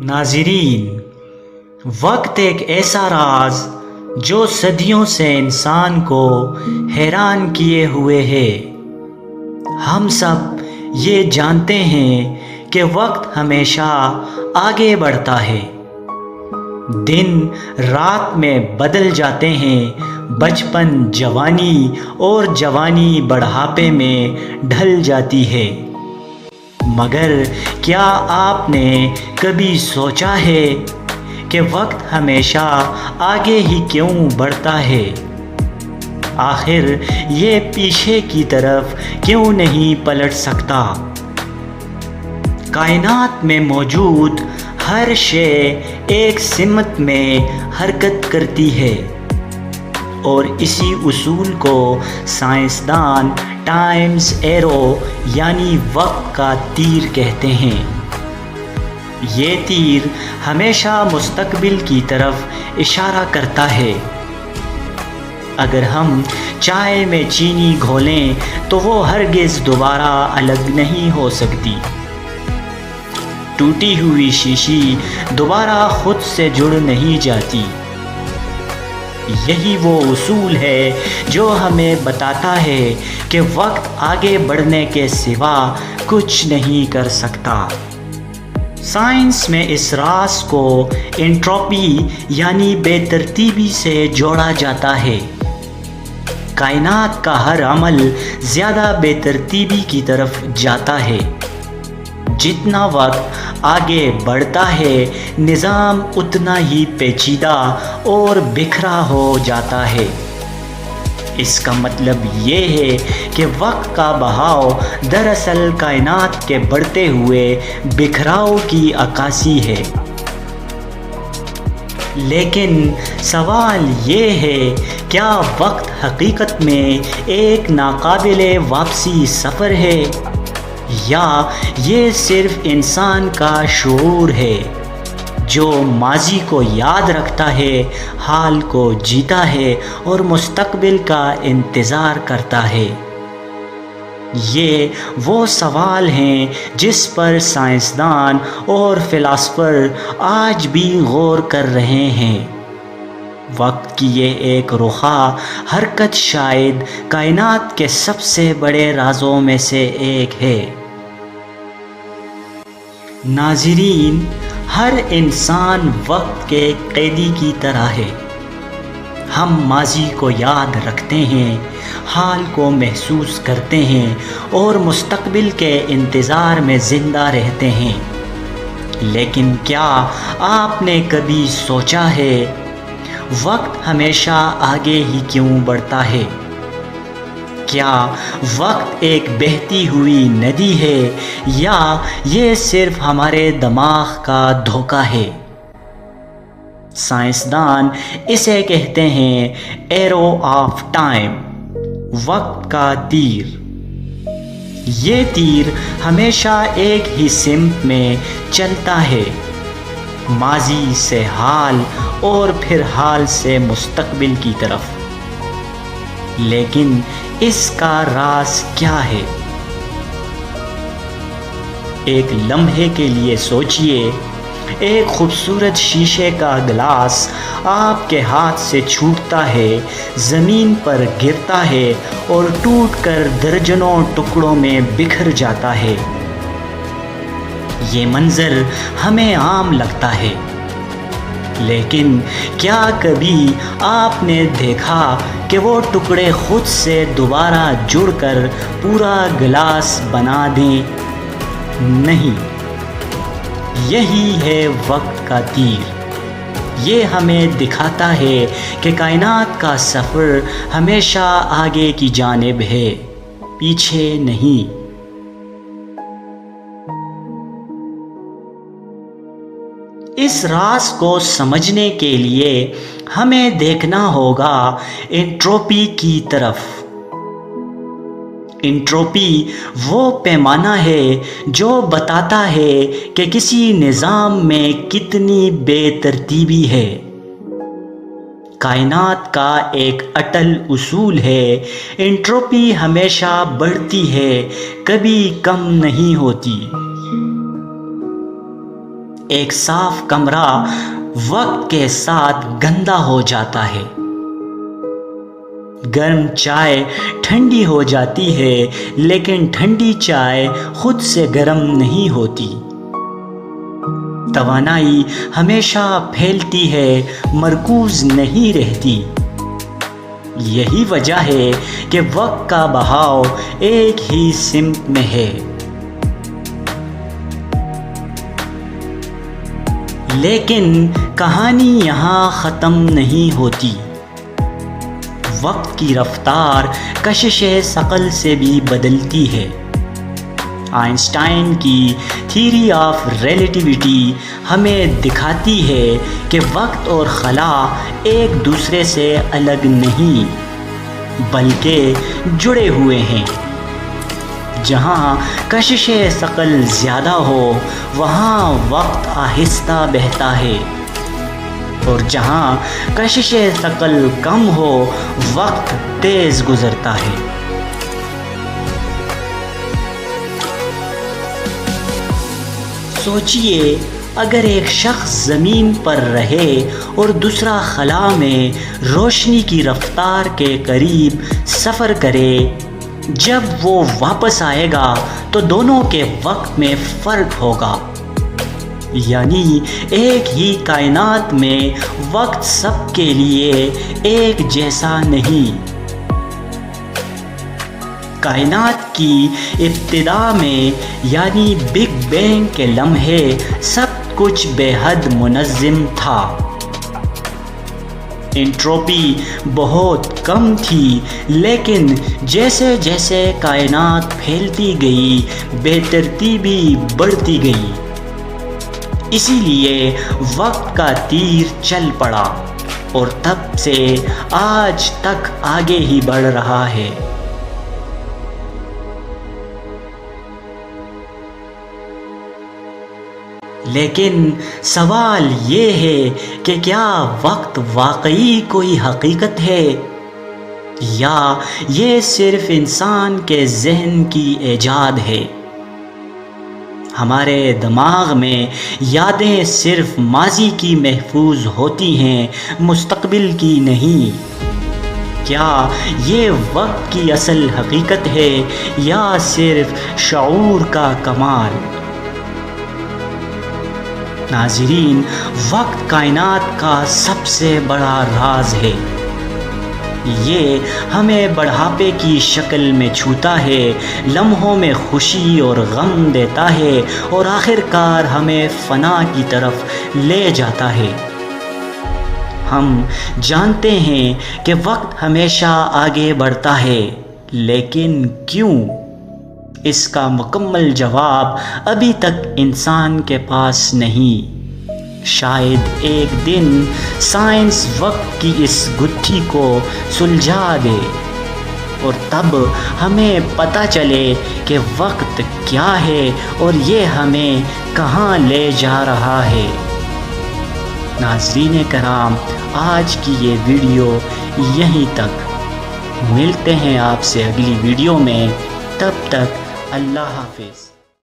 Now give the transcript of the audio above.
ناظرین، وقت ایک ایسا راز جو صدیوں سے انسان کو حیران کیے ہوئے ہے۔ ہم سب یہ جانتے ہیں کہ وقت ہمیشہ آگے بڑھتا ہے، دن رات میں بدل جاتے ہیں، بچپن جوانی اور جوانی بڑھاپے میں ڈھل جاتی ہے۔ مگر کیا آپ نے کبھی سوچا ہے کہ وقت ہمیشہ آگے ہی کیوں بڑھتا ہے؟ آخر یہ پیچھے کی طرف کیوں نہیں پلٹ سکتا؟ کائنات میں موجود ہر شے ایک سمت میں حرکت کرتی ہے، اور اسی اصول کو سائنسدان ٹائمز ایرو یعنی وقت کا تیر کہتے ہیں۔ یہ تیر ہمیشہ مستقبل کی طرف اشارہ کرتا ہے۔ اگر ہم چائے میں چینی گھولیں تو وہ ہرگز دوبارہ الگ نہیں ہو سکتی۔ ٹوٹی ہوئی شیشی دوبارہ خود سے جڑ نہیں جاتی۔ یہی وہ اصول ہے جو ہمیں بتاتا ہے کہ وقت آگے بڑھنے کے سوا کچھ نہیں کر سکتا۔ سائنس میں اس راز کو انٹروپی یعنی بے ترتیبی سے جوڑا جاتا ہے۔ کائنات کا ہر عمل زیادہ بے ترتیبی کی طرف جاتا ہے۔ جتنا وقت آگے بڑھتا ہے، نظام اتنا ہی پیچیدہ اور بکھرا ہو جاتا ہے۔ اس کا مطلب یہ ہے کہ وقت کا بہاؤ دراصل کائنات کے بڑھتے ہوئے بکھراؤ کی عکاسی ہے۔ لیکن سوال یہ ہے، کیا وقت حقیقت میں ایک ناقابل واپسی سفر ہے، یا یہ صرف انسان کا شعور ہے جو ماضی کو یاد رکھتا ہے، حال کو جیتا ہے اور مستقبل کا انتظار کرتا ہے؟ یہ وہ سوال ہیں جس پر سائنسدان اور فلاسفر آج بھی غور کر رہے ہیں۔ وقت کی یہ ایک رخا حرکت شاید کائنات کے سب سے بڑے رازوں میں سے ایک ہے۔ ناظرین، ہر انسان وقت کے قیدی کی طرح ہے۔ ہم ماضی کو یاد رکھتے ہیں، حال کو محسوس کرتے ہیں اور مستقبل کے انتظار میں زندہ رہتے ہیں۔ لیکن کیا آپ نے کبھی سوچا ہے، وقت ہمیشہ آگے ہی کیوں بڑھتا ہے؟ کیا وقت ایک بہتی ہوئی ندی ہے، یا یہ صرف ہمارے دماغ کا دھوکہ ہے؟ سائنسدان اسے کہتے ہیں ایرو آف ٹائم، وقت کا تیر۔ یہ تیر ہمیشہ ایک ہی سمت میں چلتا ہے، ماضی سے حال اور پھر حال سے مستقبل کی طرف۔ لیکن اس کا راز کیا ہے؟ ایک لمحے کے لیے سوچئے، ایک خوبصورت شیشے کا گلاس آپ کے ہاتھ سے چھوٹتا ہے، زمین پر گرتا ہے اور ٹوٹ کر درجنوں ٹکڑوں میں بکھر جاتا ہے۔ یہ منظر ہمیں عام لگتا ہے، لیکن کیا کبھی آپ نے دیکھا کہ وہ ٹکڑے خود سے دوبارہ جڑ کر پورا گلاس بنا دیں؟ نہیں۔ یہی ہے وقت کا تیر۔ یہ ہمیں دکھاتا ہے کہ کائنات کا سفر ہمیشہ آگے کی جانب ہے، پیچھے نہیں۔ اس راز کو سمجھنے کے لیے ہمیں دیکھنا ہوگا انٹروپی کی طرف۔ انٹروپی وہ پیمانہ ہے جو بتاتا ہے کہ کسی نظام میں کتنی بے ترتیبی ہے۔ کائنات کا ایک اٹل اصول ہے، انٹروپی ہمیشہ بڑھتی ہے، کبھی کم نہیں ہوتی۔ ایک صاف کمرہ وقت کے ساتھ گندا ہو جاتا ہے، گرم چائے ٹھنڈی ہو جاتی ہے، لیکن ٹھنڈی چائے خود سے گرم نہیں ہوتی۔ توانائی ہمیشہ پھیلتی ہے، مرکوز نہیں رہتی۔ یہی وجہ ہے کہ وقت کا بہاؤ ایک ہی سمت میں ہے، لیکن کہانی یہاں ختم نہیں ہوتی۔ وقت کی رفتار کشش ثقل سے بھی بدلتی ہے۔ آئنسٹائن کی تھیوری آف ریلیٹیوٹی ہمیں دکھاتی ہے کہ وقت اور خلا ایک دوسرے سے الگ نہیں، بلکہ جڑے ہوئے ہیں۔ جہاں کشش ثقل زیادہ ہو، وہاں وقت آہستہ بہتا ہے، اور جہاں کشش ثقل کم ہو، وقت تیز گزرتا ہے۔ سوچئے، اگر ایک شخص زمین پر رہے اور دوسرا خلا میں روشنی کی رفتار کے قریب سفر کرے، جب وہ واپس آئے گا تو دونوں کے وقت میں فرق ہوگا۔ یعنی ایک ہی کائنات میں وقت سب کے لیے ایک جیسا نہیں۔ کائنات کی ابتدا میں یعنی بگ بینگ کے لمحے سب کچھ بے حد منظم تھا۔ انٹروپی بہت کم تھی، لیکن جیسے جیسے کائنات پھیلتی گئی، بے ترتیبی بڑھتی گئی۔ اسی لیے وقت کا تیر چل پڑا، اور تب سے آج تک آگے ہی بڑھ رہا ہے۔ لیکن سوال یہ ہے کہ کیا وقت واقعی کوئی حقیقت ہے، یا یہ صرف انسان کے ذہن کی ایجاد ہے؟ ہمارے دماغ میں یادیں صرف ماضی کی محفوظ ہوتی ہیں، مستقبل کی نہیں۔ کیا یہ وقت کی اصل حقیقت ہے، یا صرف شعور کا کمال؟ ناظرین، وقت کائنات کا سب سے بڑا راز ہے۔ یہ ہمیں بڑھاپے کی شکل میں چھوتا ہے، لمحوں میں خوشی اور غم دیتا ہے، اور آخر کار ہمیں فنا کی طرف لے جاتا ہے۔ ہم جانتے ہیں کہ وقت ہمیشہ آگے بڑھتا ہے، لیکن کیوں؟ اس کا مکمل جواب ابھی تک انسان کے پاس نہیں۔ شاید ایک دن سائنس وقت کی اس گتھی کو سلجھا دے، اور تب ہمیں پتہ چلے کہ وقت کیا ہے اور یہ ہمیں کہاں لے جا رہا ہے۔ ناظرین کرام، آج کی یہ ویڈیو یہیں تک۔ ملتے ہیں آپ سے اگلی ویڈیو میں، تب تک اللہ حافظ۔